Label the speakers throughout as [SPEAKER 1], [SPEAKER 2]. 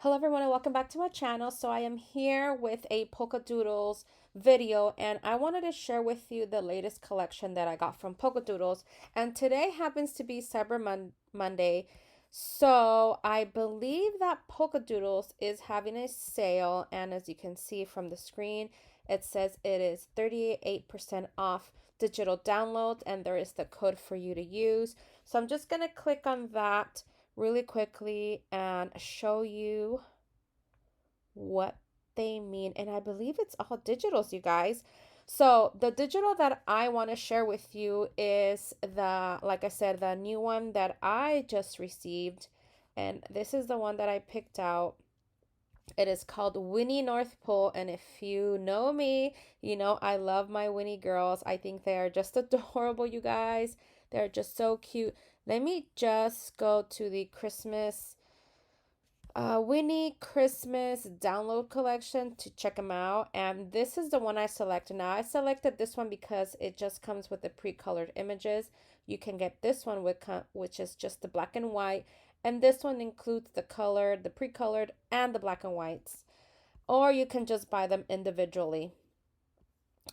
[SPEAKER 1] Hello everyone and welcome back to my channel. So I am here with a Polkadoodles video and I wanted to share with you the latest collection that I got from Polkadoodles. And today happens to be Monday. So I believe that Polkadoodles is having a sale, and as you can see from the screen, it says it is 38% off digital downloads and there is the code for you to use. So I'm just going to click on that really quickly and show you what they mean. And I believe it's all digitals, you guys. So the digital that I want to share with you is like I said, the new one that I just received. And this is the one that I picked out. It is called Winnie North Pole. And if you know me, you know I love my Winnie girls. I think they are just adorable, you guys. They're just so cute. Let me just go to the Winnie Christmas download collection to check them out. And this is the one I selected. Now, I selected this one because it just comes with the pre-colored images. You can get this one which is just the black and white. And this one includes the colored, the pre-colored, and the black and whites. Or you can just buy them individually.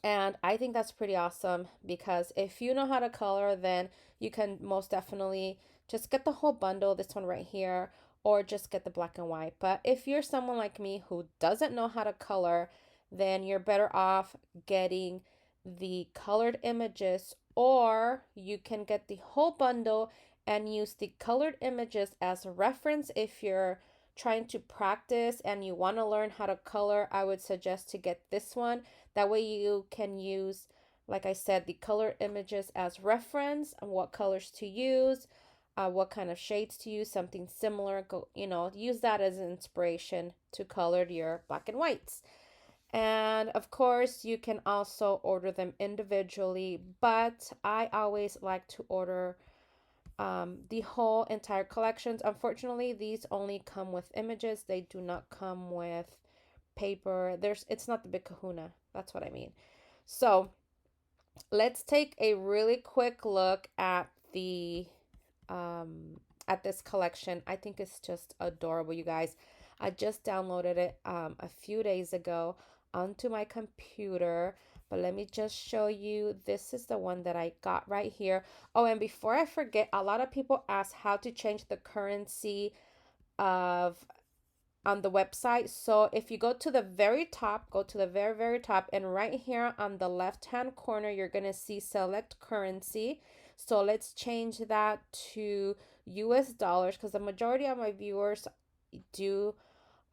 [SPEAKER 1] And I think that's pretty awesome because if you know how to color, then you can most definitely just get the whole bundle, this one right here, or just get the black and white. But if you're someone like me who doesn't know how to color, then you're better off getting the colored images, or you can get the whole bundle and use the colored images as a reference if you're trying to practice and you want to learn how to color. I would suggest to get this one. That way you can use, like I said, the color images as reference and what colors to use, what kind of shades to use, something similar. Use that as an inspiration to color your black and whites. And of course, you can also order them individually, but I always like to order the whole entire collections. Unfortunately, these only come with images. They do not come with paper. It's not the big kahuna. That's what I mean. So let's take a really quick look at this collection. I think it's just adorable, you guys. I just downloaded it a few days ago onto my computer. But let me just show you. This is the one that I got right here. Oh, and before I forget, a lot of people ask how to change the currency of on the website. So if you go to the very top, go to the very, very top, and right here on the left-hand corner, you're going to see select currency. So let's change that to US dollars because the majority of my viewers do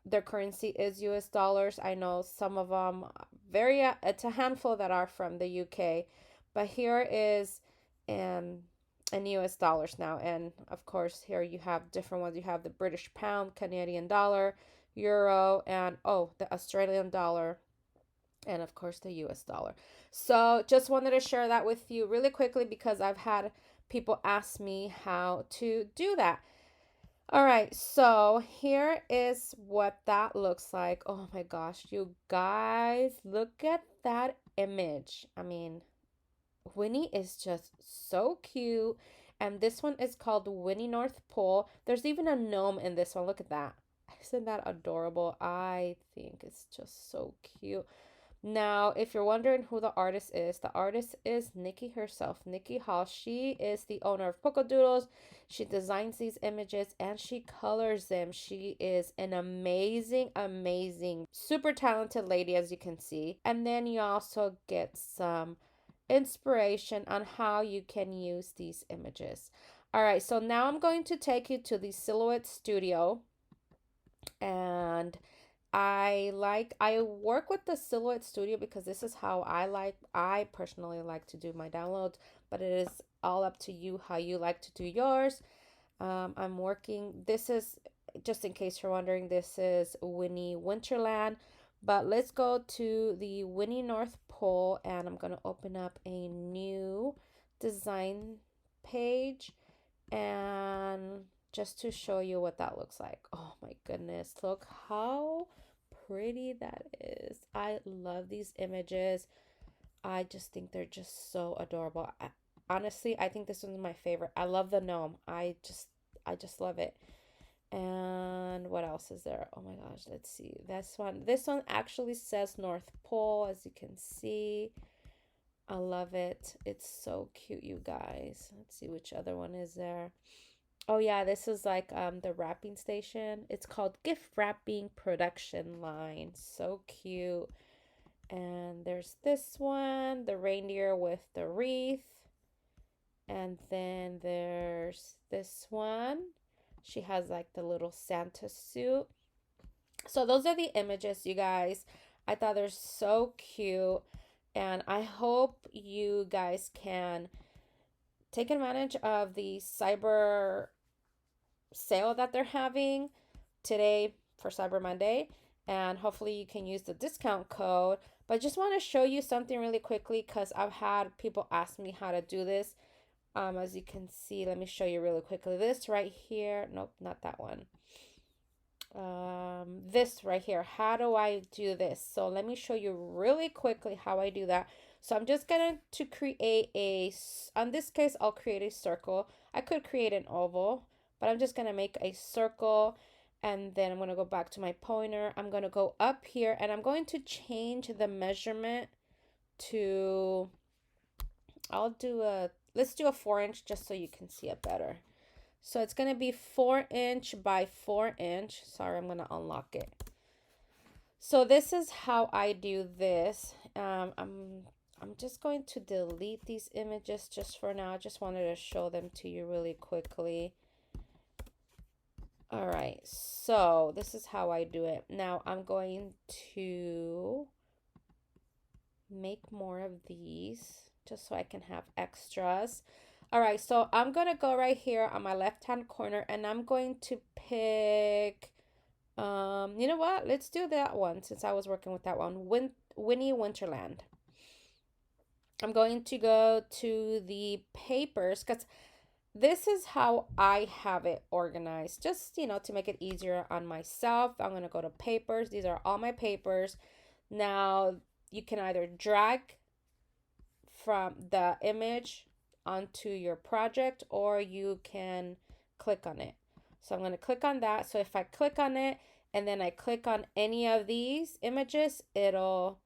[SPEAKER 1] their currency is US dollars. I know some of them it's a handful that are from the UK, but here is in US dollars now. And of course, here you have different ones. You have the British pound, Canadian dollar, euro, and the Australian dollar, and of course, the US dollar. So just wanted to share that with you really quickly because I've had people ask me how to do that. All right, so here is what that looks like. Oh my gosh, you guys, look at that image. I mean, Winnie is just so cute. And this one is called Winnie North Pole. There's even a gnome in this one. Look at that. Isn't that adorable? I think it's just so cute. Now, if you're wondering who the artist is Nikki herself, Nikki Hall. She is the owner of Polkadoodles. She designs these images and she colors them. She is an amazing, amazing, super talented lady, as you can see. And then you also get some inspiration on how you can use these images. All right, so now I'm going to take you to the Silhouette Studio, and I work with the Silhouette Studio because this is how I personally like to do my downloads, but it is all up to you how you like to do yours. I'm working, this is, just in case you're wondering, this is Winnie Winterland, but let's go to the Winnie North Pole and I'm going to open up a new design page and just to show you what that looks like. Oh my goodness, look how pretty that is. I love these images. I just think they're just so adorable. Honestly, I think this one's my favorite. I love the gnome. I just love it. And what else is there? Oh my gosh, let's see. This one actually says North Pole, as you can see. I love it. It's so cute, you guys. Let's see which other one is there. Oh yeah, this is like the wrapping station. It's called Gift Wrapping Production Line. So cute. And there's this one, the reindeer with the wreath. And then there's this one. She has like the little Santa suit. So those are the images, you guys. I thought they're so cute. And I hope you guys can take advantage of the cyber sale that they're having today for Cyber Monday. And hopefully you can use the discount code. But I just want to show you something really quickly because I've had people ask me how to do this. As you can see, let me show you really quickly. This right here, nope, not that one. This right here, how do I do this? So let me show you really quickly how I do that. So I'm just going to create on this case, I'll create a circle. I could create an oval, but I'm just going to make a circle. And then I'm going to go back to my pointer. I'm going to go up here and I'm going to change the measurement to, let's do a 4-inch just so you can see it better. So it's going to be 4-inch by 4-inch. Sorry, I'm going to unlock it. So this is how I do this. I'm just going to delete these images just for now. I just wanted to show them to you really quickly. All right, so this is how I do it. Now I'm going to make more of these just so I can have extras. All right, so I'm going to go right here on my left-hand corner and I'm going to pick, you know what? Let's do that one since I was working with that one. Winnie Winterland. I'm going to go to the papers because this is how I have it organized. Just, to make it easier on myself. I'm going to go to papers. These are all my papers. Now, you can either drag from the image onto your project or you can click on it. So I'm going to click on that. So if I click on it and then I click on any of these images, it'll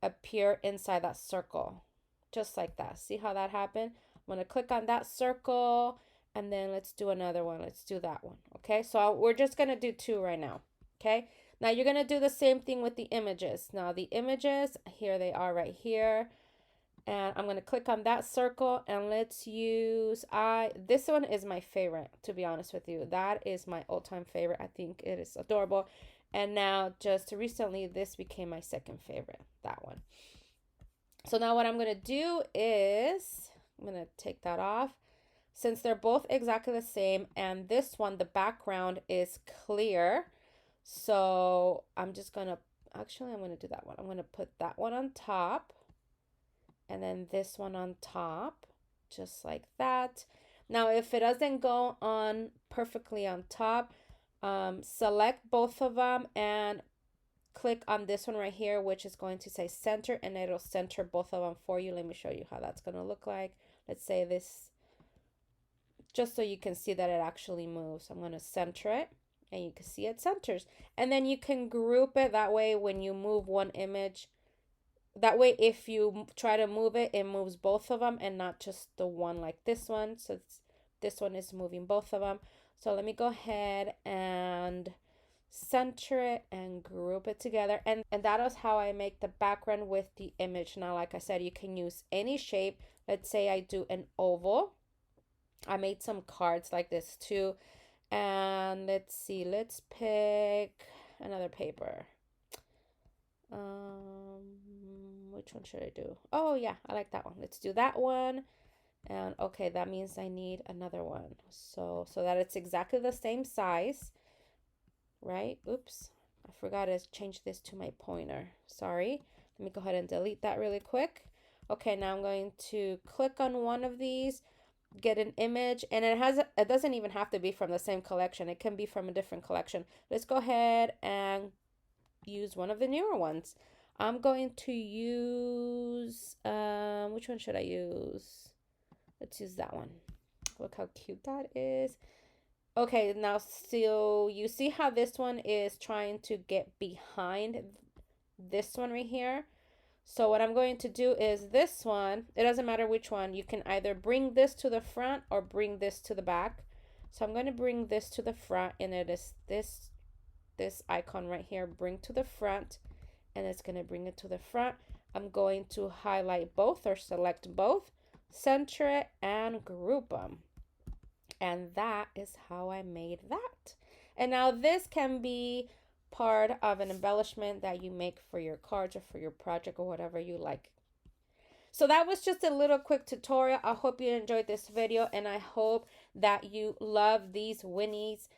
[SPEAKER 1] appear inside that circle. Just like that. See how that happened? I'm going to click on that circle and then let's do another one. Let's do that one. Okay, so we're just going to do 2 right now. Okay, now you're going to do the same thing with the images. Now the images, here they are right here. And I'm going to click on that circle and let's use, this one is my favorite, to be honest with you. That is my all-time favorite. I think it is adorable. And now just recently, this became my second favorite, that one. So now what I'm going to do is, I'm going to take that off. Since they're both exactly the same and this one, the background is clear. So I'm just going to, actually I'm going to do that one. I'm going to put that one on top. And then this one on top, just like that. Now, if it doesn't go on perfectly on top, select both of them and click on this one right here, which is going to say center, and it'll center both of them for you. Let me show you how that's going to look like. Let's say this, just so you can see that it actually moves. I'm going to center it, and you can see it centers. And then you can group it that way when you move one image. That way, if you try to move it, it moves both of them and not just the one like this one. So this one is moving both of them. So let me go ahead and center it and group it together. And that is how I make the background with the image. Now, like I said, you can use any shape. Let's say I do an oval. I made some cards like this too. And let's see, let's pick another paper. Which one should I do? Oh yeah, I like that one. Let's do that one. And okay, that means I need another one. So that it's exactly the same size, right? Oops, I forgot to change this to my pointer. Sorry. Let me go ahead and delete that really quick. Okay, now I'm going to click on one of these, get an image, and it doesn't even have to be from the same collection. It can be from a different collection. Let's go ahead and use one of the newer ones. I'm going to use, which one should I use? Let's use that one. Look how cute that is. Okay, now so you see how this one is trying to get behind this one right here? So what I'm going to do is this one, it doesn't matter which one, you can either bring this to the front or bring this to the back. So I'm going to bring this to the front, and it is this icon right here, bring to the front, and it's going to bring it to the front. I'm going to highlight both or select both, center it, and group them. And that is how I made that. And now this can be part of an embellishment that you make for your cards or for your project or whatever you like. So that was just a little quick tutorial. I hope you enjoyed this video, and I hope that you love these Winnies.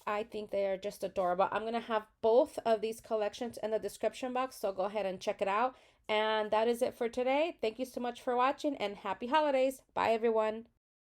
[SPEAKER 1] I think they are just adorable. I'm going to have both of these collections in the description box, so go ahead and check it out. And that is it for today. Thank you so much for watching, and happy holidays. Bye, everyone.